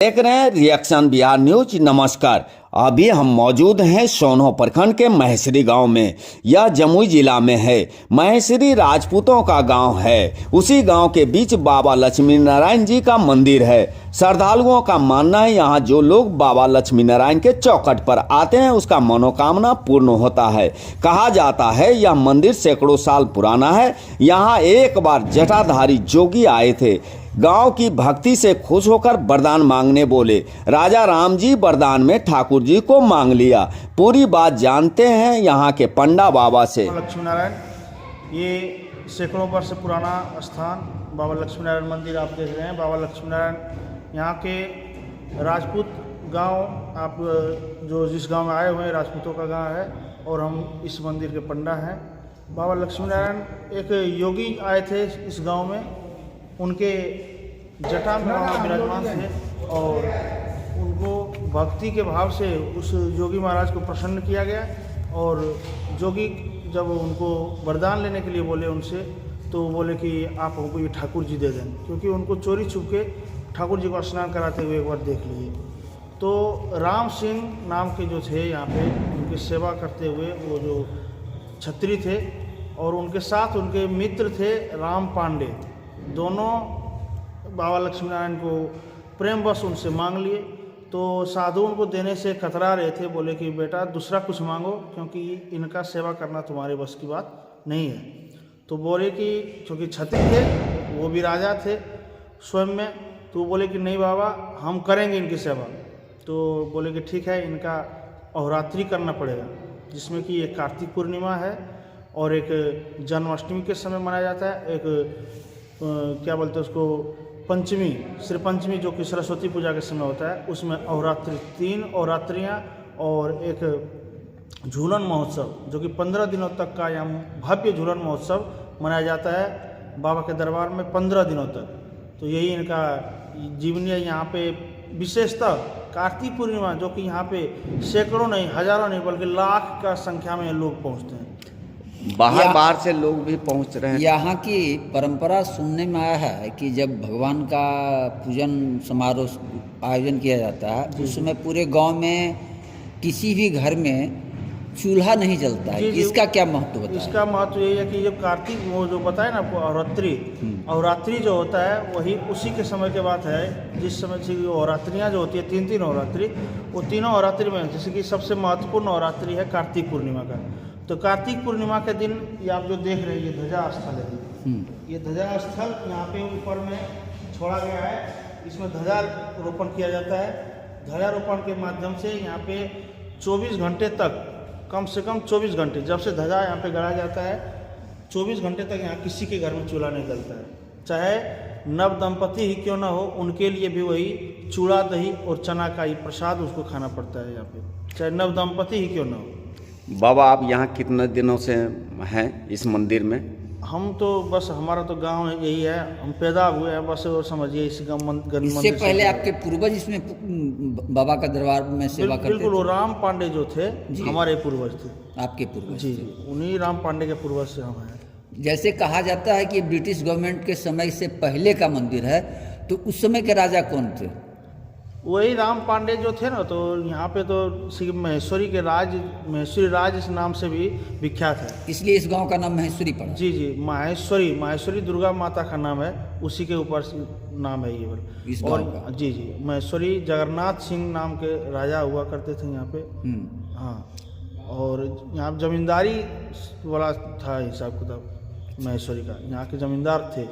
देख रहे हैं रिएक्शन बिहार न्यूज। नमस्कार। अभी हम मौजूद हैं सोनो प्रखंड के महेश्वरी गांव में। यह जमुई जिला में है। महेश्वरी राजपूतों का गांव है। उसी गांव के बीच बाबा लक्ष्मी नारायण जी का मंदिर है। श्रद्धालुओं का मानना है यहाँ जो लोग बाबा लक्ष्मी नारायण के चौखट पर आते हैं उसका मनोकामना पूर्ण होता है। कहा जाता है यह मंदिर सैकड़ों साल पुराना है। यहाँ एक बार जटाधारी जोगी आए थे। गांव की भक्ति से खुश होकर वरदान मांगने बोले। राजा राम जी वरदान में ठाकुर जी को मांग लिया। पूरी बात जानते हैं यहाँ के पंडा बाबा से। लक्ष्मी नारायण, ये सैकड़ों वर्ष पुराना स्थान बाबा लक्ष्मी नारायण मंदिर आप देख रहे हैं। बाबा लक्ष्मी नारायण यहाँ के राजपूत गांव, आप जो जिस गांव में आए हुए हैं राजपूतों का गांव है और हम इस मंदिर के पंडा हैं। बाबा लक्ष्मी नारायण एक योगी आए थे इस गांव में। उनके जटा में विराजमान थे और उनको भक्ति के भाव से उस योगी महाराज को प्रसन्न किया गया। और जोगी जब उनको वरदान लेने के लिए बोले उनसे, तो बोले कि आप हमको ये ठाकुर जी दे दें, क्योंकि उनको चोरी छुप के ठाकुर जी को स्नान कराते हुए एक बार देख लिए। तो राम सिंह नाम के जो थे यहाँ पे उनकी सेवा करते हुए वो जो छत्री थे और उनके साथ उनके मित्र थे राम पांडे, दोनों बाबा लक्ष्मी नारायण को प्रेमवश उनसे मांग लिए। तो साधु उनको देने से कतरा रहे थे, बोले कि बेटा दूसरा कुछ मांगो क्योंकि इनका सेवा करना तुम्हारे बस की बात नहीं है। तो बोले कि क्योंकि छत्री थे, वो भी राजा थे स्वयं में, तो बोले कि नहीं बाबा हम करेंगे इनकी सेवा। तो बोले कि ठीक है, इनका अहोरात्रि करना पड़ेगा, जिसमें कि एक कार्तिक पूर्णिमा है और एक जन्माष्टमी के समय मनाया जाता है। एक क्या बोलते हैं उसको, पंचमी, श्री पंचमी जो कि सरस्वती पूजा के समय होता है, उसमें अहोरात्रि 3 अहोरात्रियाँ और एक झूलन महोत्सव जो कि 15 दिनों तक का यहाँ भव्य झूलन महोत्सव मनाया जाता है बाबा के दरबार में 15 दिनों तक। तो यही इनका जीवनी है। यहाँ पे विशेषतः कार्तिक पूर्णिमा जो कि यहाँ पे सैकड़ों नहीं, हजारों नहीं, बल्कि लाख का संख्या में लोग पहुँचते हैं। बाहर से लोग भी पहुंच रहे हैं। यहाँ की परंपरा सुनने में आया है कि जब भगवान का पूजन समारोह आयोजन किया जाता है उस समय पूरे गांव में किसी भी घर में चूल्हा नहीं जलता है। इसका क्या महत्व बताएं? इसका महत्व ये है कि जब कार्तिक वो जो बताए ना अहोरात्रि, अहोरात्रि जो होता है वही उसी के समय के बात है, जिस समय से अहोरात्रियाँ जो होती है 3 अहोरात्रि, वो तीनों अहोरात्रि में जैसे कि सबसे महत्वपूर्ण अहोरात्रि है कार्तिक पूर्णिमा का। तो कार्तिक पूर्णिमा के दिन ये आप जो देख रहे हैं ये ध्वजा स्थल है। ये ध्वजा स्थल यहाँ पे ऊपर में छोड़ा गया है। इसमें ध्वजा रोपण किया जाता है। ध्वजा रोपण के माध्यम से यहाँ पे 24 घंटे तक, कम से कम 24 घंटे, जब से ध्वजा यहाँ पे गड़ा जाता है 24 घंटे तक यहाँ किसी के घर में चूल्हा नहीं जलता है। चाहे नव दंपति ही क्यों ना हो, उनके लिए भी वही चूड़ा दही और चना का ही प्रसाद उसको खाना पड़ता है यहाँ पे, चाहे नव दंपति ही क्यों ना हो। बाबा आप यहाँ कितने दिनों से हैं इस मंदिर में? हम तो बस, हमारा तो गांव यही है, हम पैदा हुए हैं बस, और समझिए इस मंदिर। इससे पहले आपके पूर्वज इसमें बाबा का दरबार में सेवा करते थे? बिल्कुल, वो राम पांडे जो थे हमारे पूर्वज थे। आपके पूर्वज? जी, उन्हीं राम पांडे के पूर्वज से हम हैं। जैसे कहा जाता है कि ब्रिटिश गवर्नमेंट के समय से पहले का मंदिर है, तो उस समय के राजा कौन थे? वही राम पांडे जो थे ना, तो यहाँ पे तो महेश्वरी के महेश्वरी राज इस नाम से भी विख्यात है, इसलिए इस गांव का नाम महेश्वरी पड़ा। जी जी, महेश्वरी दुर्गा माता का नाम है, उसी के ऊपर नाम है ये इस और गाँव का। जी जी, महेश्वरी जगन्नाथ सिंह नाम के राजा हुआ करते थे यहाँ पे। हाँ, और यहाँ जमींदारी वाला था हिसाब किताब महेश्वरी का, यहाँ के जमींदार थे।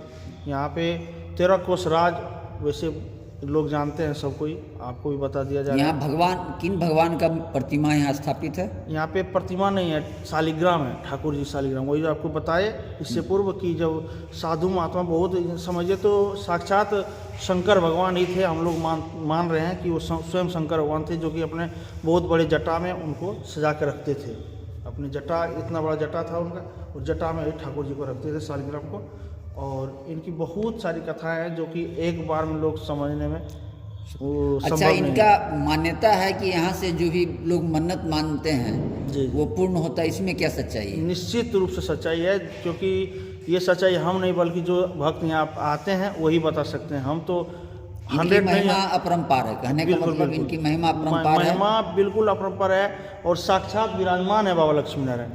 यहाँ पे 13 कोस राज वैसे लोग जानते हैं, सब कोई, आपको भी बता दिया जाए। यहाँ किन भगवान का प्रतिमा यहाँ स्थापित है? यहाँ पे प्रतिमा नहीं है, शालिग्राम है, ठाकुर जी शालिग्राम। वही जो आपको बताए इससे पूर्व कि जब साधु महात्मा, बहुत समझिए तो साक्षात शंकर भगवान ही थे। हम लोग मान रहे हैं कि वो स्वयं शंकर भगवान थे, जो कि अपने बहुत बड़े जटा में उनको सजा के रखते थे। अपनी जटा, इतना बड़ा जटा था उनका, और जटा में ठाकुर जी को रखते थे, शालिग्राम को। और इनकी बहुत सारी कथाएं हैं जो कि एक बार में लोग समझने में अच्छा, इनका मान्यता है कि यहाँ से जो भी लोग मन्नत मानते हैं वो पूर्ण होता है, इसमें क्या सच्चाई है? निश्चित रूप से सच्चाई है, क्योंकि ये सच्चाई हम नहीं बल्कि जो भक्त यहाँ आते हैं वही बता सकते हैं। हम तो इनकी 100 नहीं महिमा है। अपरंपार है, कहने का बिल्कुल, मतलब बिल्कुल। इनकी महिमा अपरंपार है। महिमा बिल्कुल अपरंपार है और साक्षात विराजमान है बाबा लक्ष्मी नारायण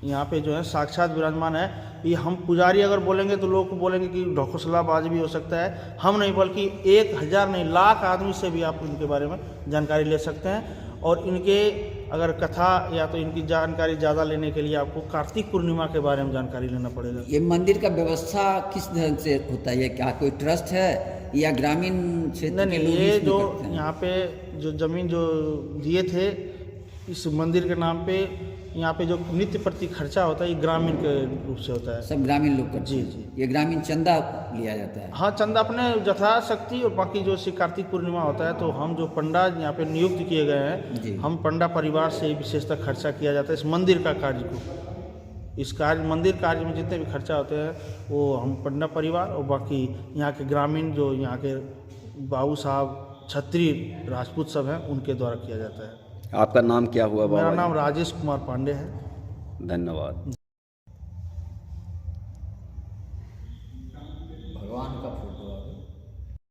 यहाँ पे जो है, साक्षात विराजमान है। ये हम पुजारी अगर बोलेंगे तो लोग बोलेंगे कि ढकोसलाबाज भी हो सकता है, हम नहीं, बल्कि 1000 नहीं लाख आदमी से भी आप इनके बारे में जानकारी ले सकते हैं। और इनके अगर कथा या तो इनकी जानकारी ज़्यादा लेने के लिए आपको कार्तिक पूर्णिमा के बारे में जानकारी लेना पड़ेगा। ये मंदिर का व्यवस्था किस ढंग से होता है? ये क्या कोई ट्रस्ट है या ग्रामीण क्षेत्र के नहीं, लोग ये इसमें जो करते हैं? यहाँ पे जो जमीन जो दिए थे इस मंदिर के नाम पे, यहाँ पे जो नित्य प्रति खर्चा होता है ये ग्रामीण के रूप से होता है। सब ग्रामीण लोग करते जी, हैं। जी। ये ग्रामीण चंदा लिया जाता है। हाँ, चंदा अपने यथाशक्ति, और बाकी जो श्री कार्तिक पूर्णिमा होता है तो हम जो पंडा यहाँ पे नियुक्त किए गए जी। हैं, हम पंडा परिवार से विशेषतः खर्चा किया जाता है इस मंदिर का कार्य को। इस कार्य मंदिर कार्य में जितने भी खर्चा होते हैं वो हम पंडा परिवार और बाकी यहाँ के ग्रामीण जो यहाँ के बाबू साहब छत्री राजपूत सब हैं उनके द्वारा किया जाता है। आपका नाम क्या हुआ बाबा मेरा जी? नाम राजेश कुमार पांडे है। धन्यवाद।